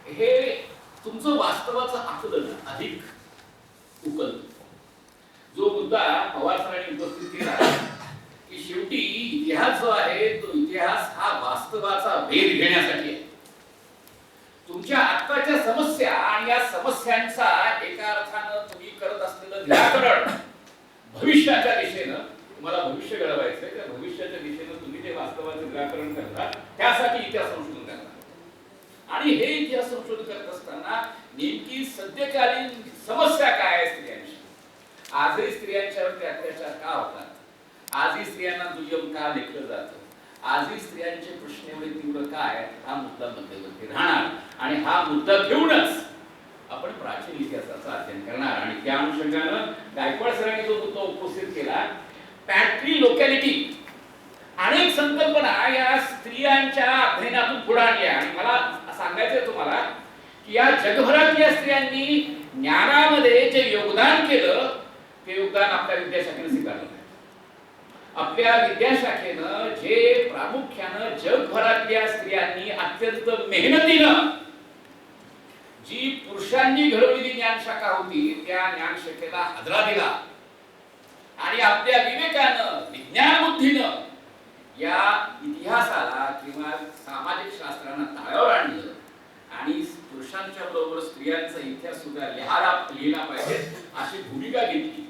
हे तुमचं वास्तवाचं आकलन अधिक उकल. जो मुद्दा पवार सरांनी उपस्थित केला की शेवटी इतिहास जो आहे तो इतिहास हा वास्तवाचा वेध घेण्यासाठी आहे. तुमच्या आत्ताच्या समस्या आणि या समस्यांचा एका अर्थानं तुम्ही करत असलेलं निराकरण भविष्याच्या दिशेनं, तुम्हाला भविष्य घडवायचंय त्या भविष्याच्या दिशेनं तुम्ही जे वास्तवाचं निराकरण करता त्यासाठी इतिहास संशोधन करता. आणि हे इतिहास संशोधन करत असताना नेमकी सद्यकालीन समस्या काय आहे स्त्रियांची, आजही स्त्रियांच्यावरती अत्याचार का होतात, आजही स्त्रियांना दुय्यम का लेखलं जातं, आजही स्त्रियांचे प्रश्न एवढे तीव्र काय, हा मुद्दा मध्यवर्ती राहणार. आणि हा मुद्दा घेऊनच आपण प्राचीन इतिहासाचं अध्ययन करणार. आणि त्या अनुषंगानं गायकवाड सरांनी जो मुद्दा उपस्थित केला, पॅट्री लोकॅलिटी, अनेक संकल्पना या स्त्रियांच्या अध्ययनातून पुढे आल्या. आणि मला सांगायचंय तुम्हाला की या जगभरातल्या स्त्रियांनी ज्ञानामध्ये जे योगदान केलं ते योगदान आपल्या विद्याशाखेने स्वीकारलं. आपल्या विद्याशाखेनं जे प्रामुख्यानं जगभरातल्या स्त्रियांनी अत्यंत मेहनतीनं जी पुरुषांनी घडवलेली ज्ञानशाखा होती त्या ज्ञानशाखेला हादरा दिला आणि आपल्या विवेकानं, विज्ञान बुद्धीनं या इतिहासाला किंवा सामाजिक शास्त्रांना ताळ्यावर आणलं आणि पुरुषांच्या बरोबर स्त्रियांचा इतिहास सुद्धा लिहिला पाहिजे अशी भूमिका घेतली.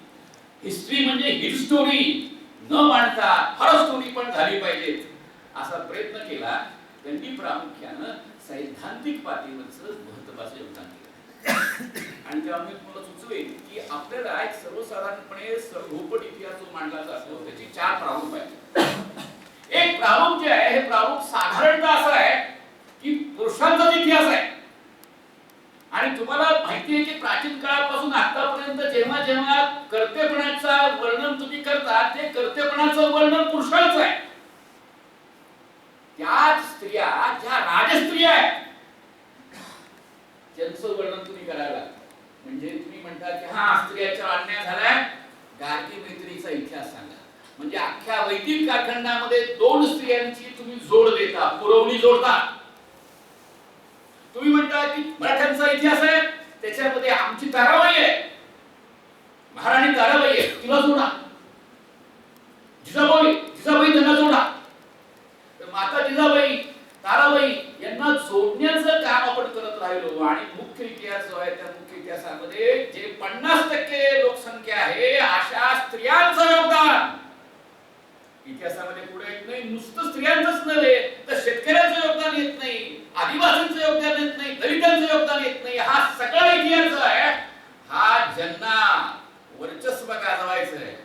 हिस्ट्री म्हणजे हिल स्टोरी न मांडता हर स्टोरी पण झाली पाहिजे असा प्रयत्न केला. त्यांनी प्रामुख्यानं सैद्धांतिक पातळीवरचं महत्त्वाचं योगदान केलं. आणि तेव्हा मी तुम्हाला सुचवेन की आपल्याला एक सर्वसाधारणपणे सर्वोपट इतिहास जो मांडला जातो त्याची 4 प्रारूप आहेत. एक प्रारूप जे आहे हे प्रारूप साधारणतः असं आहे की पुरुषांचाच इतिहास आहे. आणि तुम्हाला माहिती आहे की प्राचीन काळापासून आतापर्यंत जेव्हा जेव्हा कर्तेपणाचं वर्णन तुम्ही करता ते कर्तेपणाचं वर्णन पुरुषांचं आहे. त्याच स्त्रिया ज्या राजस्त्रिया आहेत त्यांचं वर्णन तुम्ही करायला, म्हणजे तुम्ही म्हणता की हा स्त्रियांचा अन्याय झालाय, गार्गी मैत्रीचा इतिहास सांगा. म्हणजे अख्ख्या वैदिक कालखंडामध्ये 2 स्त्रियांची तुम्ही जोड देता, पुरवणी जोडता. तुम्ही म्हणता की मराठ्यांचा इतिहास आहे त्याच्यामध्ये आमची ताराबाई आहे, महाराणी ताराबाई आहे, तिला जोडा. जिजाबाई त्यांना जोडा. माता जिजाबाई, ताराबाई यांना जोडण्याचं काम आपण करत राहिलो. आणि मुख्य इतिहास जो आहे त्या मुख्य इतिहासामध्ये जे 50% लोकसंख्या आहे अशा स्त्रियांचं योगदान इतिहासामध्ये पुढे येत नाही. नुसतं स्त्रियांचंच नव्हे तर शेतकऱ्यांचं योगदान येत नाही, आदिवासींचं योगदान येत नाही, दलितांचं योगदान येत नाही. हा सगळा इतिहास जो आहे हा ज्यांना वर्चस्व गाजवायचं आहे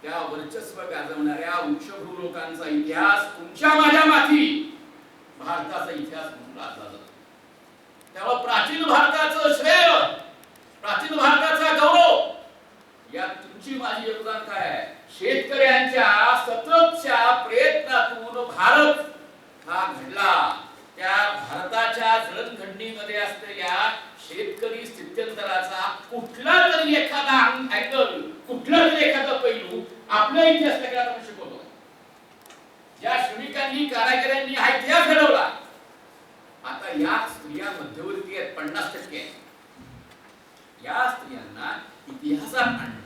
त्या वर्चस्व गाजवणाऱ्या उच्चभ्रू लोकांचा इतिहास तुमच्या माझ्या माथी भारताचा इतिहास म्हणून लादला जातो. तेव्हा प्राचीन भारताचं श्रेय, प्राचीन भारताचा गौरव यात तुमची माझी योगदान काय आहे. शेतकऱ्यांच्या सततच्या प्रयत्नातून भारत हा घडला. त्या भारताच्या जडणघडणीमध्ये असलेल्या शेतकरी स्थित्यंतराचा कुठला तरी एखादा अँगल, कुठला तरी एखादा पैलू आपल्या इतिहासाला आपण शिकवतो. ज्या श्रमिकांनी, कारागिरांनी हा इतिहास घडवला, आता या स्त्रिया मध्यवर्ती आहेत, 50% आहेत. या स्त्रियांना इतिहासात आणणं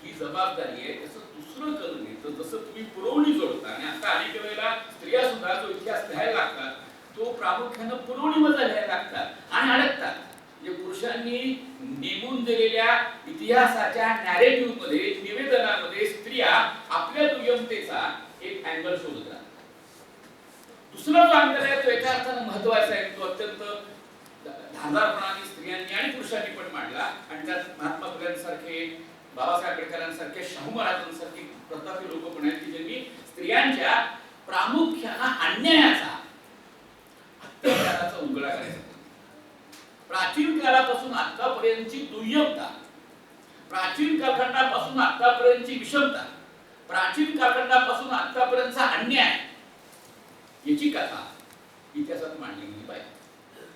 ही जबाबदारी आहे. तसं दुसरं करून येतं, जसं तुम्ही पुरवणी जोडता. आणि आता अनेक वेळेला स्त्रिया सुद्धा जो इतिहास लिहायला लागतात तो प्रामुख्यानं पुरवणीमध्ये लिहायला लागतात आणि अडकतात. म्हणजे पुरुषांनी नेमून दिलेल्या इतिहासाच्या नॅरेटिव्ह मध्ये, निवेदनामध्ये स्त्रिया आपल्या दुय्यमतेचा एक अँगल शोधत राहतात. दुसरा जो अँगल आहे तो एका अर्थानं महत्त्वाचा आहे. तो अत्यंत धारदारपणाने स्त्रियांनी आणि पुरुषांनी पण मांडला. आणि त्यात महात्मा फुलेंसारखे, बाबासाहेब आंबेडकरांसारखे, शाहू महाराजांसारखे प्रतापी लोक पण आहेत की ज्यांनी स्त्रियांच्या प्रामुख्यानं अन्यायाचा, अत्याचाराचा उलगडा करायचा. प्राचीन काळापासून आतापर्यंतची दुय्यमता, प्राचीन कालखंडापासून आतापर्यंतची विषमता, प्राचीन कालखंडापासून आतापर्यंतचा अन्याय याची कथा इतिहासात मांडली गेली पाहिजे.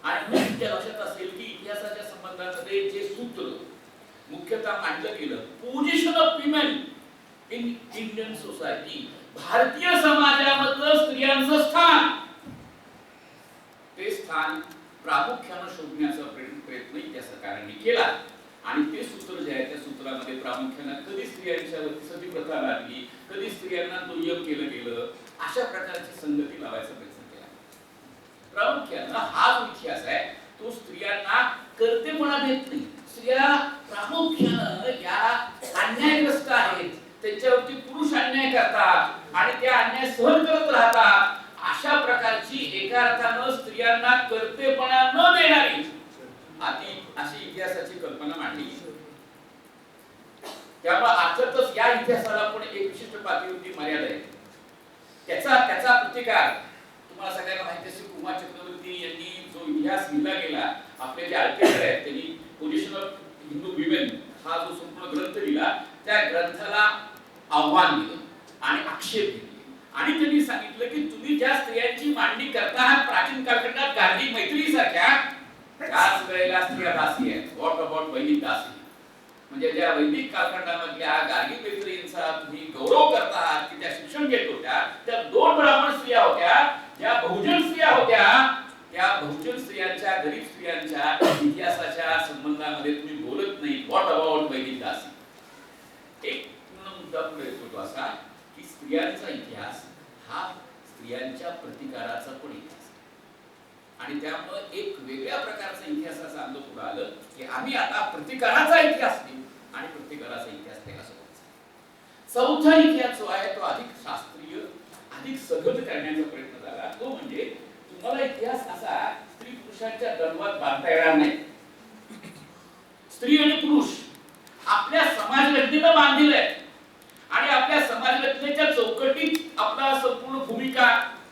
आणि तुमच्या लक्षात असेल की इतिहासाच्या संबंधामध्ये जे सूत्र मुख्यतः मांडलं गेलं, position of women in Indian society, भारतीय समाजामधलं स्त्रियांचं स्थान, ते स्थान प्रामुख्यानं शोधण्याचा प्रयत्न इतिहासकारांनी केला. आणि ते सूत्र जे आहे त्या सूत्रामध्ये प्रामुख्यानं कधी स्त्रियांच्यावरती सतीप्रथा लागली, कधी स्त्रियांना दुय्यम केलं गेलं, अशा प्रकारची संगती लावायचा प्रयत्न केला. प्रामुख्यानं हा जो इतिहास आहे तो स्त्रियांना कर्तेपणा देत नाही. स्त्रिया प्रामुख्यानं या अन्यायग्रस्त आहेत, त्यांच्यावरती पुरुष अन्याय करतात आणि त्या अन्याय सहन करत राहतात, अशा प्रकारची एका अर्थानं स्त्रियांना कर्तेपणा न देणारी अशी इतिहासाची कल्पना मांडली. त्यामुळे अर्थातच या इतिहासाला पण एक विशिष्ट पातळीवरती मर्यादा आहे. त्याचा प्रतिकार तुम्हाला सगळ्यांना माहिती असेल, कुमार चक्रवर्ती यांनी जो इतिहास लिहिला गेला, आपले जे आर्किटेक्ट आहेत त्यांनी पोझिशन ऑफ हिंदू विमेन हा जो संपूर्ण ग्रंथ लिहिला, त्या ग्रंथाला आव्हान दिलं आणि आक्षेप दिले आणि त्यांनी सांगितलं की तुम्ही ज्या स्त्रियांची मांडणी करता आहात प्राचीन कालखंडात गार्गी मैत्री सारख्या, त्याच वेळेला स्त्रिया दासी आहेत. व्हॉट अबाउट वैदिक दासी? म्हणजे ज्या वैदिक कालखंडामधल्या गार्गी मैत्रींचा तुम्ही गौरव करता आहात की त्या शिक्षण घेत होत्या, त्या 2 ब्राह्मण स्त्रिया होत्या, ज्या बहुजन स्त्रिया होत्या, त्या बहुजन स्त्रियांच्या, गरीब स्त्रियांच्या इतिहासाच्या संबंधामध्ये तुम्ही बोलत नाही. व्हॉट अबाउट वैदिक दासी? एक मुद्दा पुढे येतो असा की स्त्रियांचा इतिहास हा स्त्रियांच्या प्रतिकाराचा पण इतिहास आणि त्यामुळे एक वेगळ्या प्रकारचा इतिहासाचं अंग पुढे आलं की आम्ही आता प्रतिकाराचा इतिहास लिहू आणि प्रतिकाराचा इतिहास लिहायला सुरुवात. चौथा इतिहास जो आहे तो अधिक शास्त्रीय, अधिक सघन करण्याचा प्रयत्न झाला. तो म्हणजे तुम्हाला इतिहास असा स्त्री पुरुषांच्या द्वंद्वात बांधता येणार नाही. स्त्री आणि पुरुष आपल्या समाज घटनेनं बांधलेले आहेत आणि आपल्या समाज घटनेच्या चौकटीत आपला संपूर्ण भूमिका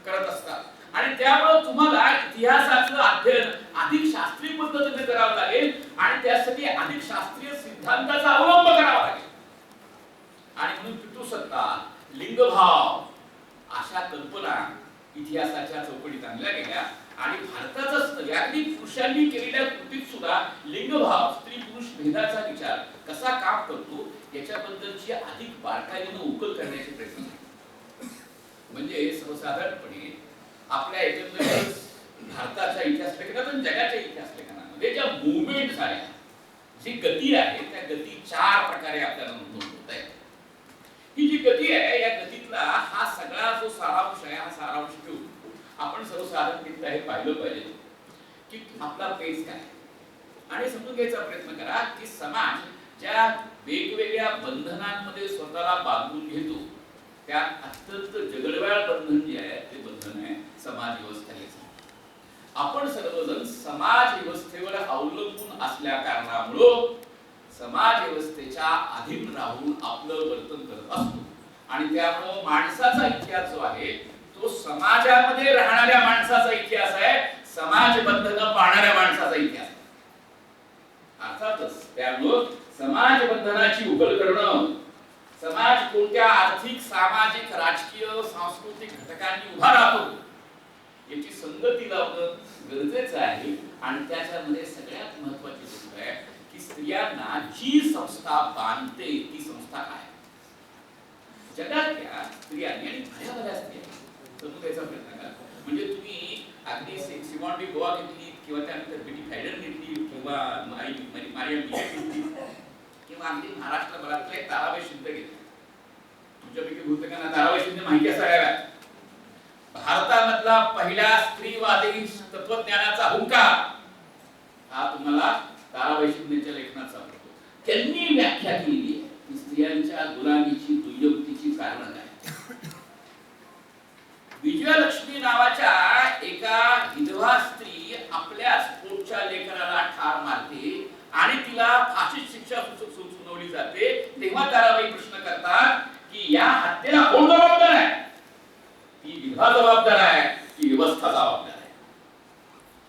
करत असतात आणि त्यामुळे तुम्हाला इतिहासाचं अध्ययन अधिक शास्त्रीय पद्धतीने करावं लागेल आणि त्यासाठी अधिक शास्त्रीय सिद्धांताचा अवलंब करावा लागेल. आणि म्हणून पितृसत्ता, लिंगभाव अशा कल्पना इतिहासाच्या चौकटीत आणल्या गेल्या आणि भारताचा स्त्रियांनी पुरुषांनी केलेल्या कृतीत सुद्धा लिंगभाव, स्त्री पुरुष भेदाचा विचार कसा काम करतो याच्याबद्दलची अधिक बारकाईने उकल करण्याचे प्रयत्न झाले. म्हणजे सर्वसाधारणपणे आपल्या एकंदरीत भारताच्या इतिहास लेखनात आणि जगाच्या इतिहास लेखनामध्ये ज्या मुवमेंट झाल्या, जी गती आहे त्या गती 4 प्रकारे आपल्याला नोंदवता येते. ही जी गती आहे या गतीतला हा सगळा जो सारांश आहे, हा सारांश घेऊन आपण सर्वसाधारणपणे हे पाहिलं पाहिजे की आपला पेज काय आणि समजून घ्यायचा प्रयत्न करा की समाज ज्या वेगवेगळ्या बंधनांमध्ये स्वतःला बांधून घेतो त्या अत्यंत जगडव्याळ बंधन जे आहे ते बंधन आहे समाज व्यवस्थेचं. आपण सर्वजण समाज व्यवस्थेवर अवलंबून असल्या कारणामुळे समाज व्यवस्थेच्या अधीन राहून आपलं वर्तन करत असतो आणि त्यामुळे माणसाचा इतिहास जो आहे तो समाजामध्ये राहणाऱ्या माणसाचा इतिहास आहे, समाज बंधनं पाळणाऱ्या माणसाचा इतिहास. अर्थातच त्यामुळे समाज बंधनाची उकल करणं, समाज कोणत्या आर्थिक, सामाजिक, राजकीय, सांस्कृतिक घटकांनी उभा राहतो याची संगती लावणं गरजेचं आहे. आणि त्याच्यामध्ये सगळ्यात महत्त्वाची गोष्ट आहे की स्त्रियांना जी संस्था बांधते ती संस्था काय. जगातल्या स्त्रियांनी आणि भल्या स्त्रिया समजून घ्यायचा प्रयत्न करा. म्हणजे तुम्ही अगदी सिमॉन डी बोआ घेतली किंवा त्यानंतर बेटी फॅडन घेतली किंवा मारिया मिया घेतली किंवा अगदी महाराष्ट्रभरातले ताराबाई शिंदे घेतले. तुमच्यापैकी बहुतेकांना ताराबाई शिंदे माहिती असाव्या. भारतामधला पहिला स्त्रीवादी तत्वज्ञानाचा हुंकार हा तुम्हाला ताराबाई शिंदेच्या लेखनात सापडतो. त्यांनी व्याख्या केली की स्त्रियांच्या गुलामीची, दुय्यमतेची कारण काय. विजयलक्ष्मी नावाच्या एका विधवा स्त्री आपल्याच पोटच्या लेकराला ठार मारते आणि तिला फाशी शिक्षा सुनावली जाते. तेव्हा ताराबाई प्रश्न करतात की या हत्येला कोण जबाबदार आहे. ती विधवा जबाबदार आहे की व्यवस्था जबाबदार आहे.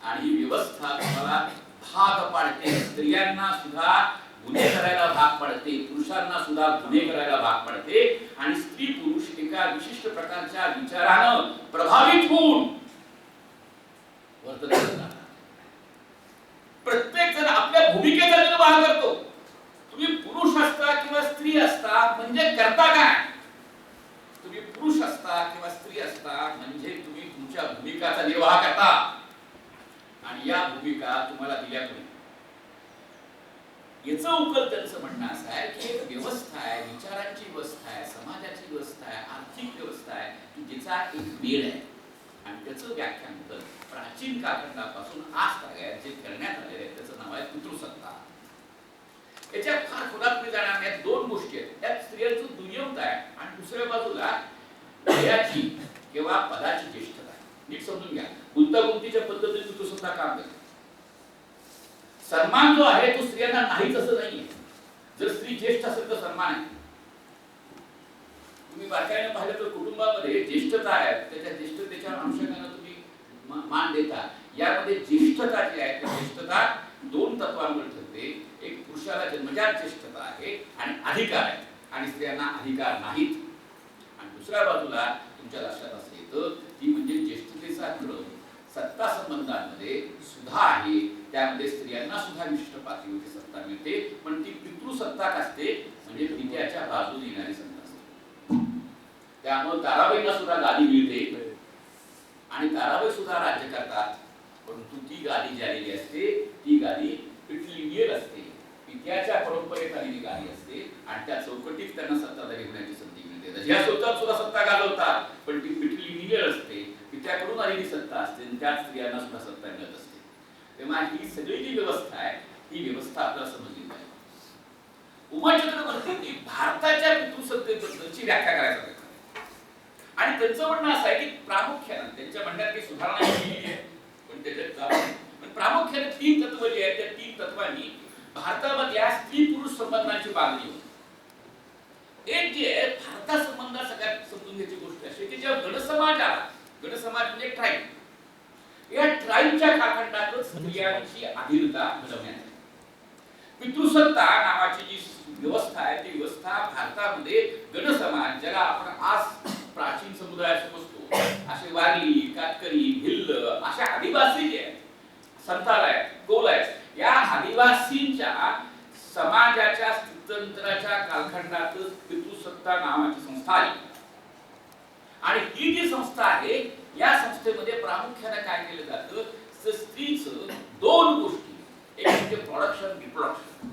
आणि ही व्यवस्था तुम्हाला भाग पाडते, स्त्रियांना सुद्धा गुन्हे करायला भाग पडते, पुरुषांना सुद्धा गुन्हे करायला भाग पडते आणि स्त्री पुरुष एका विशिष्ट प्रकारच्या विचारानं प्रभावित होऊन वर्तन करतात. प्रत्येक जण आपल्या भूमिकेचा निर्वाह करतो. तुम्ही पुरुष असता किंवा स्त्री असता म्हणजे करता काय. तुम्ही पुरुष असता किंवा स्त्री असता म्हणजे तुम्ही तुमच्या भूमिकाचा निर्वाह करता आणि या व्यवस्था तुम्हाला दिल्या कोणी? याचं उकल त्यांचं म्हणणं असं आहे की एक व्यवस्था आहे, विचारांची व्यवस्था आहे, समाजाची व्यवस्था आहे, आर्थिक व्यवस्था आहे की जिचा एक मेळ आहे आणि त्याचं व्याख्यान तर प्राचीन कालखंडापासून आज तागायत जे करण्यात आलेले आहे त्याचं नाव आहे पितृसत्ता. याच्या फार खोलात मी जाणार नाही. दोन गोष्टी आहेत, त्यात स्त्रियांचं दुय्यमता आहे आणि दुसऱ्या बाजूला वयाची किंवा पदाची ज्येष्ठता आहे. नीट समजून घ्या, गुंतागुंतीच्या पद्धतीने पितृसत्ता काम करते. सन्मान जो आहे तो स्त्रियांना नाहीच असं नाहीये. जर स्त्री ज्येष्ठ असेल तर सन्मान आहे. तुम्ही बारकाईने पाहिलं तर कुटुंबामध्ये ज्येष्ठता आहे, त्याच्या ज्येष्ठतेच्या अंशाने तुम्ही मान देता. यामध्ये ज्येष्ठता जी आहे ती ज्येष्ठता दोन तत्वांवर ठरते. एक पुरुषाला जन्मजात ज्येष्ठता आहे आणि अधिकार आहे आणि स्त्रियांना अधिकार नाहीत. आणि दुसऱ्या बाजूला तुमच्या लक्षात असं येतं ती म्हणजे ज्येष्ठतेचा क्रम सत्ता संबंधांमध्ये सुद्धा आहे. त्यामध्ये स्त्रियांना सुद्धा विशिष्ट पातळीवरती सत्ता मिळते, पण ती पितृसत्ताक असते, म्हणजे पित्याच्या बाजूने येणारी सत्ता असते. त्यामुळे ताराबाईंना सुद्धा गादी मिळते आणि ताराबाई सुद्धा राज्य करतात, परंतु ती गादी जी आलेली असते ती गादी पितृलिंगीय असते, पित्याच्या परंपरेत आलेली गादी असते आणि त्या चौकटीत त्यांना सत्ताधारी होण्याची संधी मिळते. ज्या स्वतः सुद्धा सत्ता घालवतात, पण ती पितृलिंगीय असते, पित्याकडून आलेली सत्ता असते आणि त्या स्त्रियांना सुद्धा सत्ता मिळत असते. तेव्हा ही सगळी जी व्यवस्था आहे ही व्यवस्था आपल्याला समजली पाहिजे. उमा चक्रवर्तींनी भारताच्या पितृसत्तेबद्दलची व्याख्या करायचा प्रयत्न केला आणि त्यांचं म्हणणं असं आहे की प्रामुख्याने त्यांच्या म्हणण्यात काही सुधारणा केलेली आहे, पण त्याच्यात प्रामुख्याने तीन तत्व जी आहेत त्या तीन तत्वांनी भारतामधल्या स्त्री पुरुष संबंधांची बांधणी होती. एक जे आहे भारतासंबंधा सगळ्यात समजून घ्यायची गोष्ट अशी की जेव्हा गणसमाज म्हणजे ट्राईब, या ट्राईबच्या कालखंडातच स्त्रियांची अधीनता घडवण्यात आली. पितृसत्ता नावाची जी व्यवस्था आहे ती व्यवस्था भारतामध्ये गणसमाज, ज्याला आपण आज प्राचीन समुदाय समजतो, असे वारली, कातकरी, भिल्ल अशा आदिवासी जे आहेत, संथाल आहेत, कोल आहेत, या आदिवासींच्या समाजाच्या स्थित्यंतराच्या कालखंडातच पितृसत्ता नावाची संस्था आली. आणि ही जी संस्था आहे या संस्थेमध्ये प्रामुख्याने काय केलं जातं, स्त्रीचं दोन गोष्टी, एक म्हणजे प्रोडक्शन, रिप्रोडक्शन,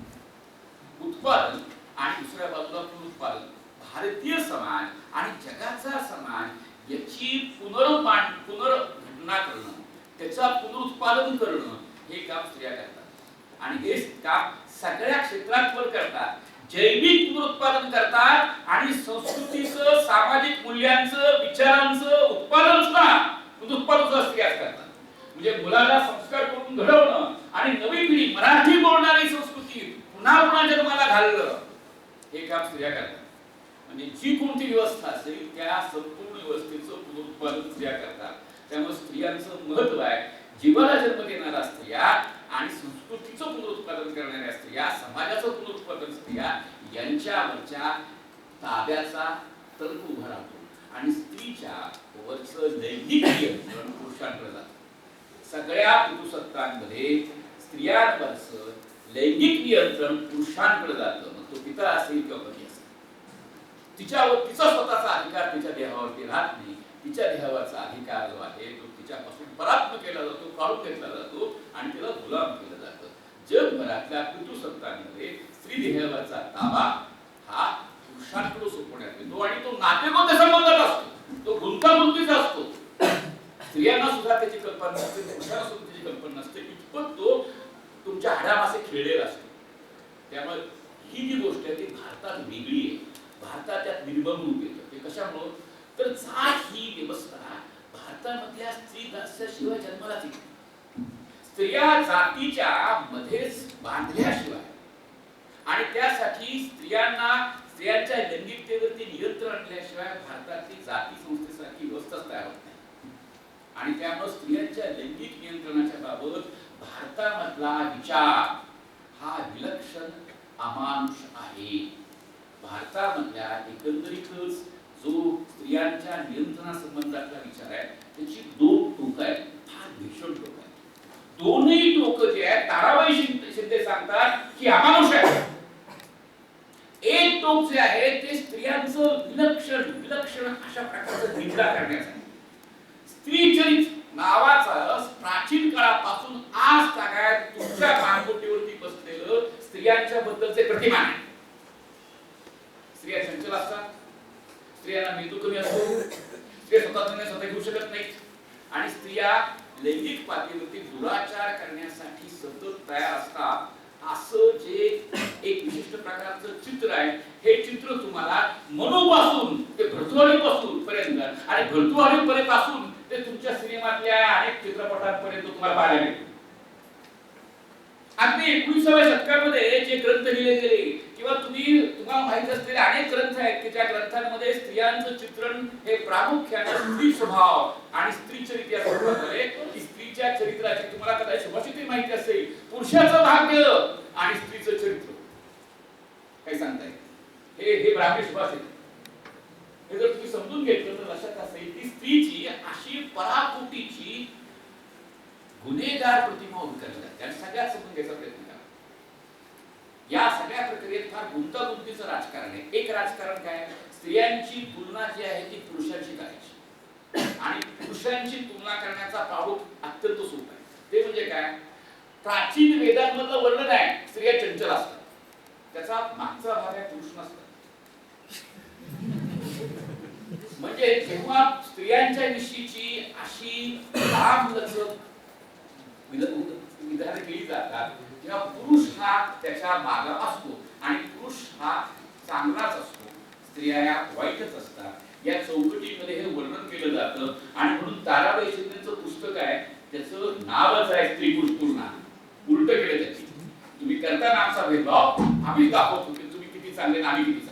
उत्पादन आणि दुसऱ्या बाजूला पुनरुत्पादन. भारतीय समाज आणि जगाचा समाज याची पुनर्घटना करणं, त्याचा पुनरुत्पादन करणं हे काम स्त्रिया करतात आणि हे काम सगळ्या क्षेत्रात करतात. जैविक पुनरुत्पादन करतात आणि संस्कृतीचं, सामाजिक मूल्यांचं, विचारांचं उत्पादन सुद्धा स्त्रियाच करतात. म्हणजे मुलाला संस्कार करून घडवणं आणि नवी पिढी मराठी बोलणारी संस्कृती पुन्हा जन्माला घालणं हे काम स्त्रिया करतात. म्हणजे जी कोणती व्यवस्था असेल त्या संपूर्ण व्यवस्थेचं पुनरुत्पादन स्त्रिया करतात. त्यामुळे स्त्रियांचं महत्व आहे. जीवाला जन्म देणाऱ्या स्त्रिया आणि संस्कृतीचं पुनरुत्पादन करणाऱ्या स्त्रिया, समाजाचं पुनरुत्पादन स्त्रिया यांच्यावरच्या ताब्याचा तर्क उभा राहतो आणि स्त्रीच्या वरचं लैंगिक नियंत्रण पुरुषांकडे जातं. सगळ्या पितृसत्तांमध्ये स्त्रियांवरचं लैंगिक नियंत्रण पुरुषांकडे जातं. मग तो पिता असेल किंवा पती असेल, तिच्यावर तिचा स्वतःचा अधिकार तिच्या देहावरती राहत नाही. तिच्या देहावरचा अधिकार जो आहे तो तिच्यापासून परात्म केला जातो, काढून घेतला जातो आणि तिला गुलाम केलं जातं. जगभरातल्या पितृसत्तांमध्ये स्त्री देहावरचा ताबा हा पुरुषांकडे सोपवण्यात येतो आणि तो नातेगोते संबंधात असतो, तो गुंतागुंतीचा असतो. स्त्रियांना सुद्धा त्याची कल्पना नसते, पुरुषांना सुद्धा त्याची कल्पना नसते, इतपत तो तुमच्या हाडामासे खेळलेला असतो. त्यामुळे ही जी गोष्ट आहे ती भारतात वेगळी आहे. भारतात त्यात निर्मम रूप येतं. ते कशामुळं तर जात ही व्यवस्था भारतामधल्या स्त्री दास्याशिवाय जन्मालाच येते. स्त्रिया जातीच्या मध्येच बांधल्याशिवाय आणि त्यासाठी स्त्रियांच्या लैंगिकतेवरती नियंत्रण आणल्याशिवाय भारतातली जाती संस्थेसारखी व्यवस्था तयार होत नाही. आणि त्यामुळे स्त्रियांच्या लैंगिक नियंत्रणाच्या बाबत भारतामधला विचार हा विलक्षण अमानुष आहे. भारतामधल्या एकंदरीतच जो स्त्रियांच्या नियंत्रणासंबंधातला विचार आहे त्याची दोन टोकं आहेत, फार भीषण टोकं आहेत. दोन्ही टोकं जे आहेत ताराबाई शिंदे सांगतात की अमानुष आहे. एक टोक जे आहे ते स्त्रियांचं विलक्षण अशा प्रकारचं निंदा करण्याचं आहे. स्त्री चरित्र नावाचा प्राचीन काळापासून आज तागायत तुमच्या मानगुटीवरती बसलेलं स्त्रियांच्या बद्दलचे प्रतिमान आहे. स्त्रिया चंचल असतात, स्त्रियांना मेंदू कमी असतो, स्त्रिया स्वतः निर्णय स्वतः घेऊ शकत नाहीत आणि स्त्रिया लैंगिक पातळीवरती दुराचार करण्यासाठी सतत तयार असतात. असं जे एक विशिष्ट प्रकारचं चित्र आहे, हे चित्र तुम्हाला मनोपासून ते भरतुआळीपासून पर्यंत आणि भरतुआळीपासून ते तुमच्या सिनेमातल्या अनेक चित्रपटांपर्यंत तुम्हाला पाहायला मिळेल. अगदी 19व्या शतकामध्ये जे ग्रंथ लिहिले गेले किंवा तुम्हाला माहित असलेले अनेक ग्रंथ आहेत की ज्या ग्रंथांमध्ये स्त्रियांचं चित्रण हे प्रामुख्याने स्त्री स्वभाव आणि स्त्री चरित्र या स्वरूपामध्ये की स्त्रीच्या चरित्राची तुम्हाला कदाचित सुभाषितही माहिती असेल, पुरुषाचं भाग्य आणि स्त्रीचं चरित्र काय सांगताय, हे ब्राह्मणी सुभाषित. हे जर तुम्ही समजून घेतलं तर लक्षात असेल की स्त्रीची अशी पराकोटीची गुन्हेगार प्रतिमा उभी करण्यात आणि सगळ्यात समजून घ्यायचा प्रयत्न करा. या सगळ्या प्रक्रियेत फार गुंतागुंतीचं राजकारण आहे. एक राजकारण काय, स्त्रियांची तुलना जी आहे ती पुरुषांशी करायची आणि पुरुषांची तुलना करण्याचा प्रारूप अत्यंत सोपा आहे. ते म्हणजे काय, प्राचीन वेदांमधलं वर्णन आहे स्त्रिया चंचल असतात, त्याचा मागचा भाग आहे पुरुष नसतात. म्हणजे जेव्हा स्त्रियांच्या विषयीची अशी लांबलचक विधाने केली जातात तेव्हा पुरुष हा त्याच्या मागे असतो आणि पुरुष हा चांगलाच असतो, स्त्रिया या वाईटच असतात. या चौकटीमध्ये हे वर्णन केलं जातं आणि म्हणून ताराबाई शिंदेचं पुस्तक आहे, त्याचं नावच आहे स्त्री पुरुष तुलना. उलट केलं त्याची. तुम्ही करता ना आमचा भेदभाव, आम्हीच दाखवतो की तुम्ही किती चांगले आणि आम्ही किती चांगले.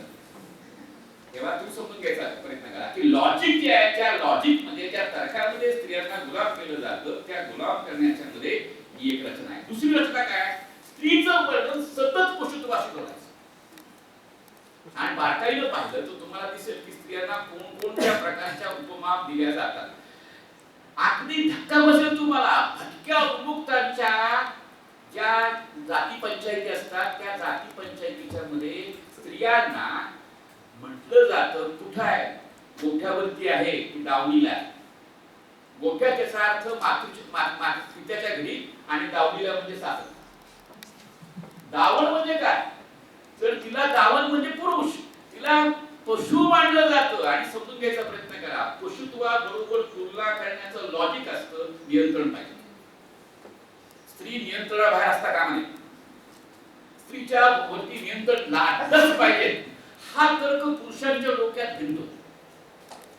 तेव्हा तुम्ही समजून घ्यायचा प्रयत्न करा की लॉजिक जे आहे त्या लॉजिक मध्ये त्या तर्कामध्ये स्त्रियांना गुलाम केलं जातं. त्या गुलाम करण्याच्या मध्ये ही एक रचना आहे. दुसरी रचना काय, स्त्रीचं वर्णन सतत पशुत्वाशी करायचं आणि बारकाईनं पाहिलं तर तुम्हाला दिसेल की स्त्रियांना कोणकोणत्या प्रकारच्या उपमा दिल्या जातात. अगदी धक्का बसेल तुम्हाला, भटक्या उन्मुक्तांच्या ज्या जाती पंचायती असतात त्या जाती पंचायतीच्या मध्ये स्त्रियांना म्हटलं जातं कुठं आहे, गोठ्यावरती आहे की दावणीला आहे. गोठ्या त्याचा अर्थ पित्याच्या घरी आणि दावणीला म्हणजे सासर. दावण म्हणजे काय, तर तिला दावण म्हणजे पुरुष, तिला पशु मानलं जातं. आणि समजून घ्यायचा प्रयत्न करा, पशुत्वाबरोबर तुलना करण्याचं लॉजिक असतं नियंत्रण पाहिजे. स्त्री नियंत्रणाबाहेर असता कामा नये, स्त्रीच्या वरती नियंत्रण लादलंच पाहिजे. हा तर्क पुरुषांच्या डोक्यात भिनतो,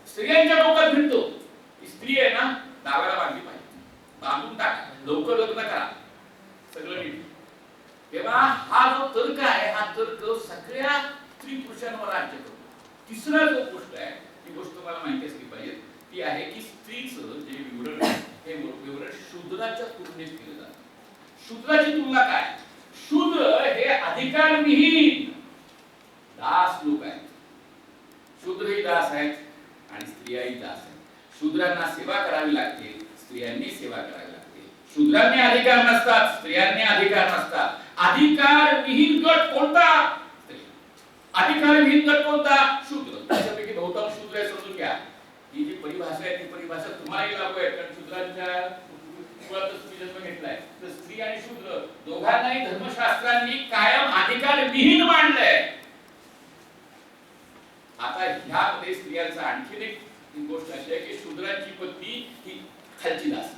स्त्रियांच्या डोक्यात भिनतो. स्त्री आहे ना दाव्याला बांधली पाहिजे, बांधून टाका, लवकर लग्न करा, सगळं नीट. तेव्हा हा जो तर्क आहे हा तर्क सगळ्या स्त्री पुरुषांवर राज्य करतो. तिसरा जो गोष्ट आहे ती गोष्ट मला माहिती असली पाहिजे, ती आहे की स्त्रीचं जे विवरण आहे हे विवरण शूद्राच्या तुलनेत केलं जातं. शूद्राची तुलना काय, शूद्र हे अधिकारविहीन दास लोक आहेत. शूद्रही दास आहेत आणि स्त्रियाही दास आहेत. शूद्रांना सेवा करावी लागते, स्त्रियांनी सेवा करावी लागते. शूद्रांनी अधिकार नसतात, स्त्रियांनी अधिकार नसतात. अधिकार विहीन गट कोणता, अधिकार विहीन गट कोणता, शूद्र. त्याच्यापैकी बहुतांश शूद्र आहे, समजून घ्या. ही जी परिभाषा आहे ती परिभाषा तुम्हालाही लागू आहे, कारण शूद्रांच्या कुळातच तुम्ही जन्म घेतलाय. तर स्त्री आणि शूद्र दोघांनाही धर्मशास्त्रांनी कायम अधिकार विहीन मानलंय. आता ह्यामध्ये स्त्रियांचा आणखीन एक गोष्ट अशी आहे की शूद्रांची पत्नी ही खालची दास,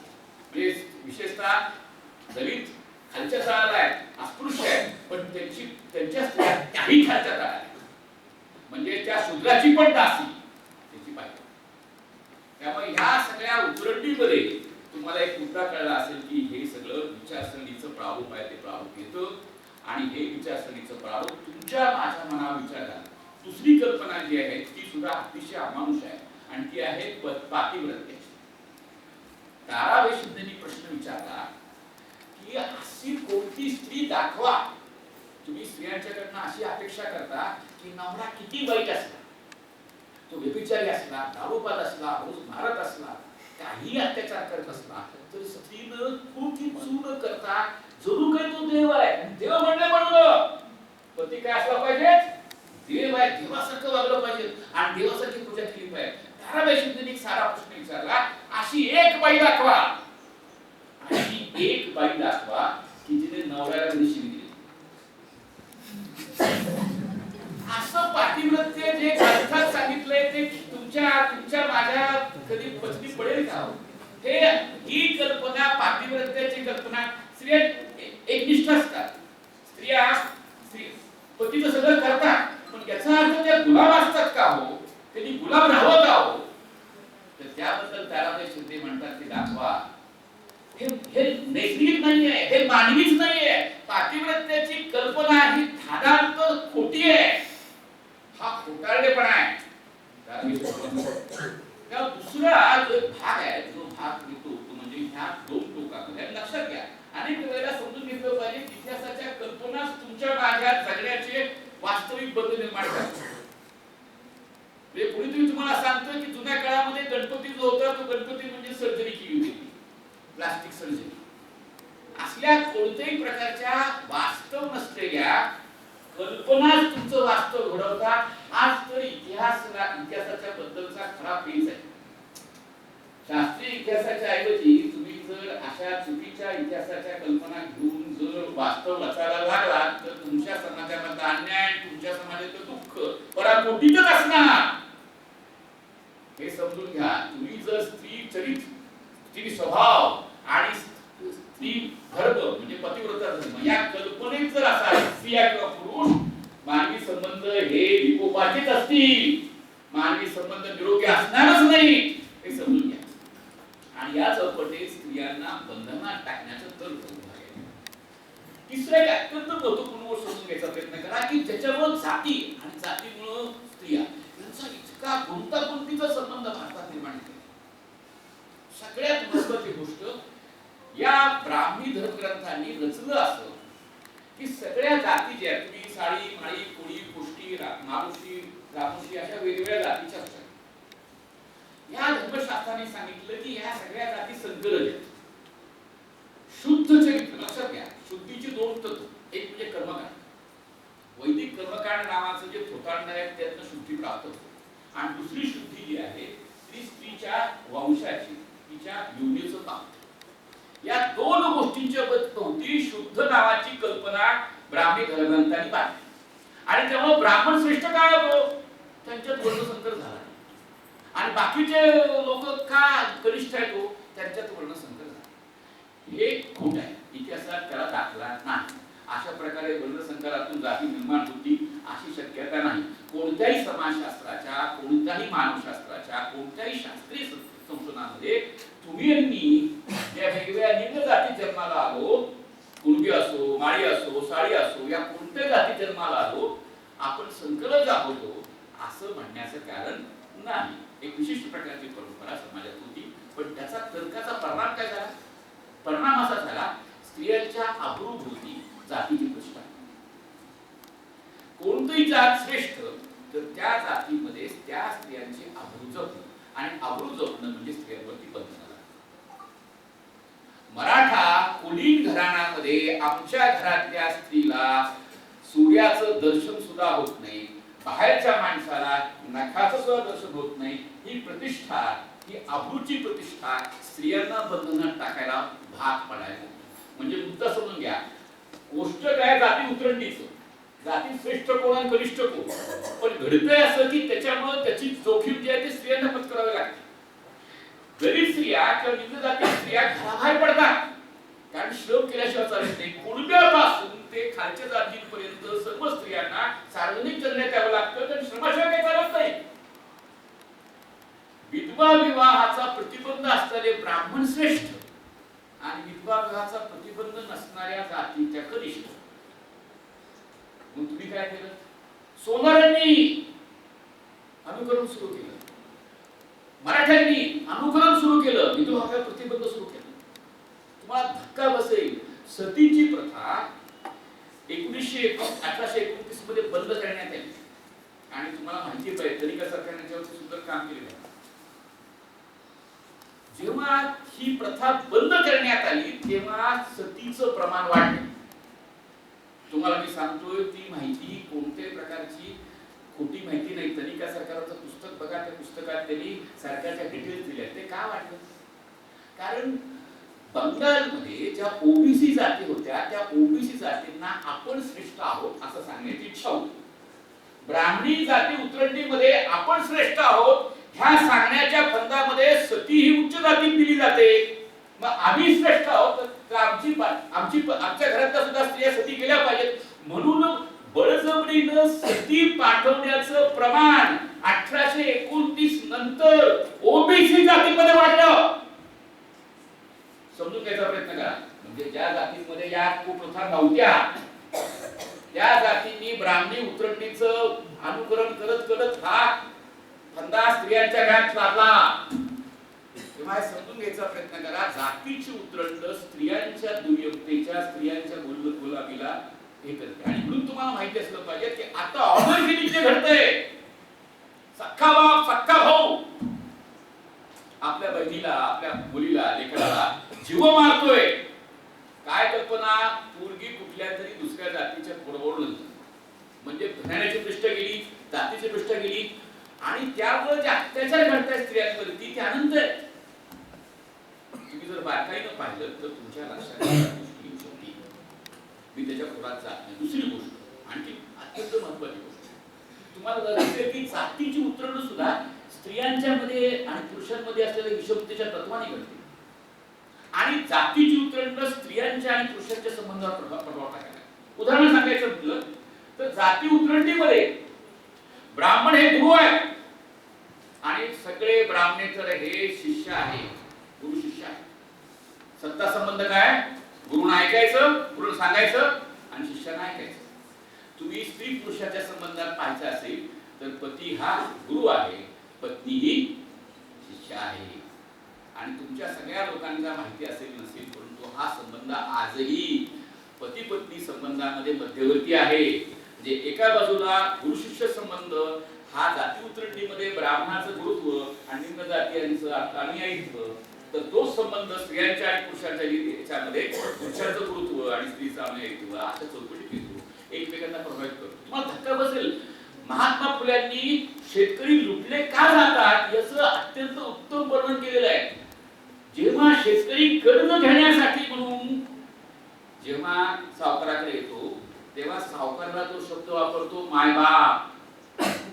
म्हणजे विशेषतः दलित खालच्या तळाला आहे, अस्पृश्य आहे, पण त्यांच्या स्त्रिया त्याही खालच्या तळाला आहे, म्हणजे त्या शूद्राची पण दासी त्याची पाहिजे. त्यामुळे ह्या सगळ्या उतरंडीमध्ये तुम्हाला एक मुद्दा कळला असेल की हे सगळं विचारसरणीचं प्रारूप आहे, ते प्रारूप येतं आणि हे विचारसरणीचं प्रारूप तुमच्या माझ्या मनावर विचार करा. दुसरी कल्पना जी आहे ती सुद्धा अतिशय अमानुष आहे आणि ती आहे पातिव्रत्याची. ताराबाई शिंदेनी प्रश्न विचारला की अशी कोणती स्त्री दाखवा, तुम्ही स्त्रियांच्याकडनं अशी अपेक्षा करता की नवरा किती वाईट असला, तो व्यभिचारी असला, दारूपात असला, रोज मारत असला, काही अत्याचार करत असला, तर स्त्रीनं कोणती चूक न करता जरूर काही तो देव आहे. देव म्हणलं पती काय असला पाहिजे, देव आहे, देवासारखं वागलं पाहिजे आणि देवासारखी पूजा केली पाहिजे. ताराबाई शिंदेनी एक साधा प्रश्न विचारला, अशी एक बाई दाखवा, आणि एक बाई दाखवा की जिने नवऱ्याला कधी शिवी दिली. असं पातिव्रत्य जे ग्रंथात सांगितलंय ते तुमच्या माझ्या कधी पचनी पडेल का? ही कल्पना, पातिव्रत्याची कल्पना, स्त्रिया एकनिष्ठ असतात. स्त्रिया पतीचं सगळं करतात, पण याचा अर्थ त्या गुलाम असतात का हो? त्यांनी गुलाम राहावं का हो? तर त्याबद्दल ताराबाई शिंदे म्हणतात की दाखवा. हे नैसर्गिक नाहीये, हे मानवीच नाहीये. पातिव्रत्याची कल्पना ही धादांत खोटी आहे, हा खोटारडेपणा आहे. त्या दुसरा जो भाग आहे, जो भाग येतो तो म्हणजे ह्या दोन टोकामध्ये. लक्षात घ्या, अनेक वेळेला समजून घेतलं पाहिजे इतिहासाच्या कल्पना तुमच्या माझ्या जगण्याचे वास्तविक बदल निर्माण करतात. कोणीतरी तुम्हाला सांगतोय की जुन्या काळामध्ये गणपती जो होता तो गणपती म्हणजे सर्जरी केली होती, प्लास्टिक सर्जरी. असल्या कोणत्याही प्रकारच्या वास्तव नसलेल्या कल्पना तुमचं वास्तव घडवतात. आज तर इतिहासाच्या बद्दलचा खरा पेच आहे. शास्त्रीय इतिहासाच्या ऐवजी तुम्ही जर अशा चुकीच्या इतिहासाच्या कल्पना घेऊन जर वास्तव रचायला लागलात तर तुमच्या समाजामधला अन्याय, तुमच्या समाजाचं दुःख पराकोटीतच असणार. हे समजून घ्या. तुम्ही जर स्त्री चरित्र, स्त्री स्वभाव आणि स्त्री धर्म म्हणजे पतिव्रता धर्म या कल्पनेत जर असा स्त्रिया किंवा पुरुष, मानवी संबंध हे विकोपाचेच असतील, मानवी संबंध निरोगी असणारच नाही, हे समजून घ्या. आणि या चौकटीत स्त्रियांना बंधनात टाकण्याचं तर्क आहे. तिसरं एक अत्यंत महत्त्वपूर्ण गोष्ट समजून घ्यायचा प्रयत्न करा की ज्याच्यामुळे जाती आणि जातीमुळे स्त्रिया यांचा इतका गुंतागुंतीचा संबंध भारतात निर्माण केला. सगळ्यात महत्त्वाची गोष्ट या ब्राह्मी धर्मग्रंथांनी रचलं असं की सगळ्या जाती ज्या तुम्ही साळी, माळी, कोळी, कुष्टी, मारुशी, रामुशी अशा वेगवेगळ्या जातीच्या असतात. या धर्मशास्त्राने सांगितलं की या सगळ्या जाती संकलन आहेत. शुद्ध चरित्र, लक्षात घ्या, शुद्धीची दोन तत्व, एक म्हणजे कर्मकांड. वैदिक कर्मकांड नावाचं जे थोतांड आहे त्यातनं शुद्धी प्राप्त होते. आणि दुसरी शुद्धी जी आहे ती स्त्रीच्या वंशाची, तिच्या योनीचं पाप. या दोन गोष्टींच्या भोवती शुद्ध नावाची कल्पना ब्राह्मी धर्मग्रंथांनी बांधली. आणि त्यामुळे ब्राह्मण श्रेष्ठ काय होतो? त्यांच्यात वर्णसंकर झाला. आणि बाकीचे लोक का कनिष्ठ आहेत हो? त्यांच्यात वर्णसंकर झाला. हे खोट आहे. इतिहासात त्याला दाखला नाही. अशा प्रकारे वर्णसंकरातून जाती निर्माण होती अशी शक्यता नाही. कोणत्याही समाजशास्त्राच्या, कोणत्याही मानवशास्त्राच्या, कोणत्याही शास्त्रीय संशोधनामध्ये तुम्ही आणि मी या वेगवेगळ्या निम्न जाती जन्माला आलो, कुणबी असो, माळी असो, साळी असो, या कोणत्या जाती जन्माला आलो, आपण संकलच आहोत असं म्हणण्याचं कारण नाही. एक विशिष्ट प्रकारची परंपरा समाजात होती, पण त्याचा तर्काचा परिणाम काय झाला? परिणाम असा झाला, स्त्रियांच्या अब्रूभूती जातीची प्रतिष्ठा. कोणतीही जात श्रेष्ठ तर त्या जातीमध्ये त्या स्त्रियांची अब्रू जपणं, आणि अब्रू जपणं म्हणजे स्त्रियांवरती बंधन. मराठा कुलीन घराण्यामध्ये आमच्या घरातल्या स्त्रीला सूर्याचं दर्शन सुद्धा होत नाही, बाहेरच्या माणसाला नखाचं सुद्धा दर्शन होत नाही. ही प्रतिष्ठा, ही अब्रूची प्रतिष्ठा स्त्रियांना बंधनात टाकायला भाग पडायला. म्हणजे मुद्दा समजून घ्या, गोष्ट काय जाती उतरंडीचं, जाती श्रेष्ठ कोण आणि कनिष्ठ कोण, पण घडतंय असं की त्याच्यामुळे त्याची जोखीम जी आहे ती स्त्रियांना पत्करावी लागते. गरीब स्त्रिया किंवा निम्न जाती स्त्रिया घराबाहेर पडतात, कारण श्रम केल्याशिवाय चालत नाही. कुणब्यापासून ते खालच्या जातीपर्यंत सर्व स्त्रियांना सार्वजनिक जगण्यात यावं लागतं, कारण श्रमाशिवाय काही चालत नाही. विधवा विवाहाचा प्रतिबंध असणारे ब्राह्मण श्रेष्ठ आणि विधवा विवाहाचा प्रतिबंध नसणाऱ्या जातीच्या कनिष्ठ. मग तुम्ही काय केलं? सोनारांनी अनुकरण सुरू केलं, मराठ्यांनी अनुकरण सुरू केलं, विधवावर प्रतिबंध सुरू केला. तुम्हाला धक्का बसेल, सतीची प्रथा 1829 मध्ये बंद करण्यात आली. आणि तुम्हाला माहितीच आहे तनिका सरकारने त्याच्यावरती सुंदर काम केलेलं आहे. जेव्हा ही प्रथा बंद करण्यात आली तेव्हा सतीचं प्रमाण वाढलं. तुम्हाला मी सांगतोय ती माहिती कोणत्याही प्रकारची खोटी माहिती नाही. तनिका सरकारचं पुस्तक बघा, त्या पुस्तकात त्यांनी सरकारच्या डिटेल्स दिल्या. ते का वाढलं? कारण बंगालमध्ये ज्या ओबीसी जाती होत्या त्या ओबीसी जातींना आपण श्रेष्ठ आहोत असं सांगण्याची इच्छा होती. ब्राह्मणी जाती उतरंडीमध्ये आपण श्रेष्ठ आहोत ह्या सांगण्याच्या फंदामध्ये सती ही उच्च जातीत दिली जाते. मग आम्ही श्रेष्ठ आहोत तर आमच्या घरातल्या सुद्धा स्त्रिया सती केल्या पाहिजेत म्हणून बळजबरीनं सती पाठवण्याचं प्रमाण 1829 नंतर ओबीसी जातीमध्ये वाढलं. समजून घ्यायचा प्रयत्न करा. म्हणजे ज्या जातींमध्ये या कुप्रथा नव्हत्या त्या जातींनी ब्राह्मणी उतरंडीचं अनुकरण करत करत हा फंदा स्त्रियांच्या घरात लागला. तेव्हा समजून घ्यायचा प्रयत्न करा. जातीची उतरंड स्त्रियांच्या दुर्योगतेच्या स्त्रियांच्या गुलामीला हे करते. आणि म्हणून तुम्हाला माहिती असलं पाहिजे की आता ऑनर किलिंग जे घडतंय, सख्खा बाप सख्खा भाऊ आपल्या बहिणीला आपल्या मुलीला लेकराला जीव मारतोय. काय कल्पना? पोरगी कुठल्या तरी दुसऱ्या जातीच्या पोरावरून म्हणजे घराण्याची पृष्ठ गेली, जातीची पृष्ठ गेली आणि त्यामुळे जे अत्याचार घडतात स्त्रियांवरती ते अनंत आहे. तुम्ही जर बारकाईनं पाहिलं तर तुमच्या लक्षात येऊ शकते. मी त्याच्या खोरात जात नाही. दुसरी गोष्ट आणखी अत्यंत महत्वाची गोष्ट तुम्हाला दिसेल की जातीची उतरण सुद्धा स्त्रियांच्या मध्ये आणि पुरुषांमध्ये असलेल्या विषमतेच्या तत्वाने घडते. आणि जातीची उतरण स्त्रियांच्या आणि पुरुषांच्या संबंधावर प्रभाव टाकायला. उदाहरण सांगायचं म्हटलं तर जाती उतरंडीमध्ये ब्राह्मण हे गुरु आहे आणि सगळे ब्राह्मणेतर हे शिष्य आहे, गुरु शिष्य आहे. सत्ता संबंध काय? गुरुना ऐकायचं, गुरुला सांगायचं आणि शिष्याला ऐकायचं. तुम्ही स्त्री पुरुषाच्या संबंधात पाहायचं असेल तर पती हा गुरु आहे, पत्नी ही शिष्य आहे. आणि तुमच्या सगळ्या लोकांना माहिती असेल नसेल परंतु हा संबंध आजही पती पत्नी संबंधामध्ये मध्यवर्ती आहे. म्हणजे एका बाजूला गुरु शिष्य संबंध हा जाती उतरंडीमध्ये ब्राह्मणाचं गुरुत्व आणि निम्न जातीयांचं अनुयायीत्व, तर तो संबंध स्त्रियांच्या आणि पुरुषांच्या याच्यामध्ये पुरुषाचं गुरुत्व आणि स्त्रीचं अनुयायीत्व अशा चौकटीत येतो, एकमेकांना प्रभावित करतो. तुम्हाला धक्का बसेल, महात्मा फुल्यांनी शेतकरी लुटले का जातात याचं अत्यंत उत्तम वर्णन केलेलं आहे. जेव्हा शेतकरी कर्ज घेण्यासाठी म्हणून जेव्हा सावकाराकडे येतो तेव्हा सावकाराला तो शब्द वापरतो मायबाप,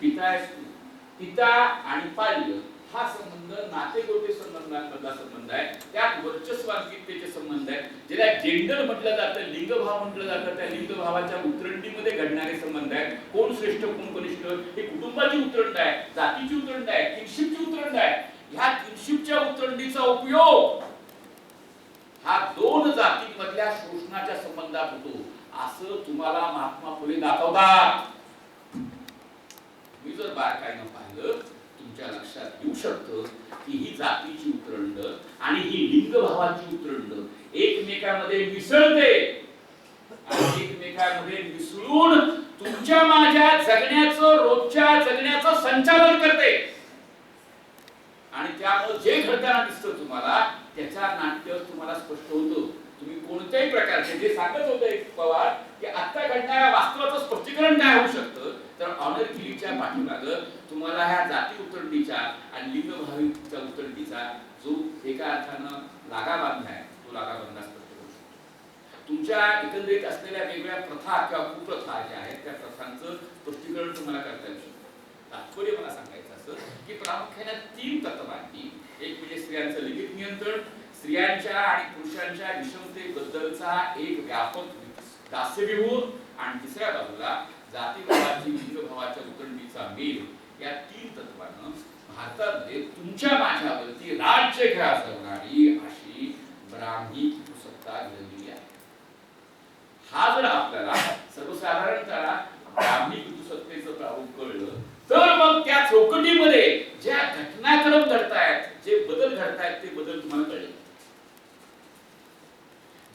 पिता आणि पाल्य हा संबंध नातेगोते संबंधांमधला संबंध आहे. त्यात वर्चस्वांकितेचे संबंध आहे. ज्याला जेंडर म्हटलं जातं, लिंगभाव म्हटलं जातं, त्या लिंगभावाच्या उतरंडीमध्ये घडणारे संबंध आहेत. कोण श्रेष्ठ कोण कनिष्ठ हे कुटुंबाची उतरंड आहे, जातीची उतरंड आहे, किनशिपची उतरंड आहे. ह्या किनशिपच्या उतरंडीचा उपयोग हा दोन जातींमधल्या शोषणाच्या संबंधात होतो असं तुम्हाला महात्मा फुले दाखवतात. मी जर बारकाईनं पाहिलं तुमच्या लक्षात येऊ शकतं की ही जातीची उतरंड आणि ही लिंगभावाची उतरंड एकमेकांमध्ये मिसळते आणि एकमेकांमध्ये मिसळून तुमच्या माझ्या जगण्याचं रोजच्या जगण्याचं संचालन करते. आणि त्यामुळे जे घडताना दिसतं तुम्हाला त्याचा नाट्य तुम्हाला स्पष्ट होतं. तुम्ही कोणत्याही प्रकारचे जे सांगत होते पवार की आता घडणाऱ्या वास्तवाचं स्पष्टीकरण काय होऊ शकतं तर ऑनर किलिंगच्या पाठीमागं तुम्हाला ह्या जाती उतरंडीच्या आणि लिंगभावीच्या उतरंडीचा जो एका अर्थानं लागाबांध आहे तो लागाबांधा स्पष्ट करू शकतो. तुमच्या एकंदरीत असलेल्या वेगवेगळ्या प्रथा किंवा कुप्रथा ज्या आहेत त्या प्रथांचं स्पष्टीकरण तुम्हाला करता येऊ शकतं. तात्पर्य मला सांगायचं असं की प्रामुख्याने 3 तत्वांनी, एक म्हणजे स्त्रियांचं लिंगिक नियंत्रण, स्त्रियांच्या आणि पुरुषांच्या विषमतेबद्दलचा एक व्यापक दास्यविभूर आणि तिसऱ्या बाजूला जातीभावाची लिंगभावाच्या उतरंडीचा मेल, या 3 तत्वांना भारतामध्ये तुमच्या माझ्यावरती राज्य गाजवणारी अशी ब्राह्मी सत्ता घडलेली आहे. हा जर आपल्याला सर्वसाधारणतः ब्राह्मी सत्तेचं प्रारूप कळलं तर मग त्या चौकटीमध्ये ज्या घटनाक्रम घडतायत, जे बदल घडतायत ते बदल तुम्हाला कळले.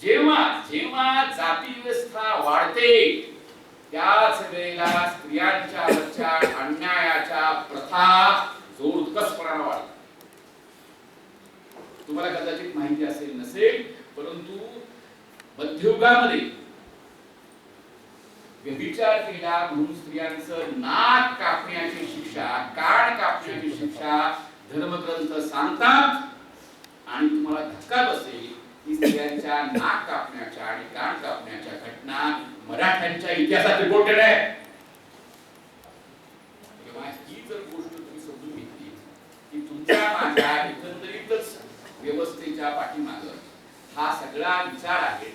जेव्हा जेव्हा जाती व्यवस्था वाढते त्याच वेळेला स्त्रियांच्या अन्यायाच्या प्रथा जोरकसपणाने वाढतात. तुम्हाला कदाचित माहिती असेल नसेल परंतु मध्ययुगामध्ये व्यभिचार केला म्हणून स्त्रियांचं नाक कापण्याची शिक्षा, कान कापण्याची शिक्षा धर्मग्रंथ सांगतात आणि तुम्हाला धक्का बसेल की स्त्रियांच्या नाक कापण्याच्या आणि कान कापण्याच्या घटना मराठ्यांच्या इतिहासात रिपोर्टेड आहे. तेव्हा ही जर गोष्ट तुम्ही समजून घेतली की तुमच्या माझ्या एकंदरीतच व्यवस्थेच्या पाठीमागं हा सगळा विचार आहे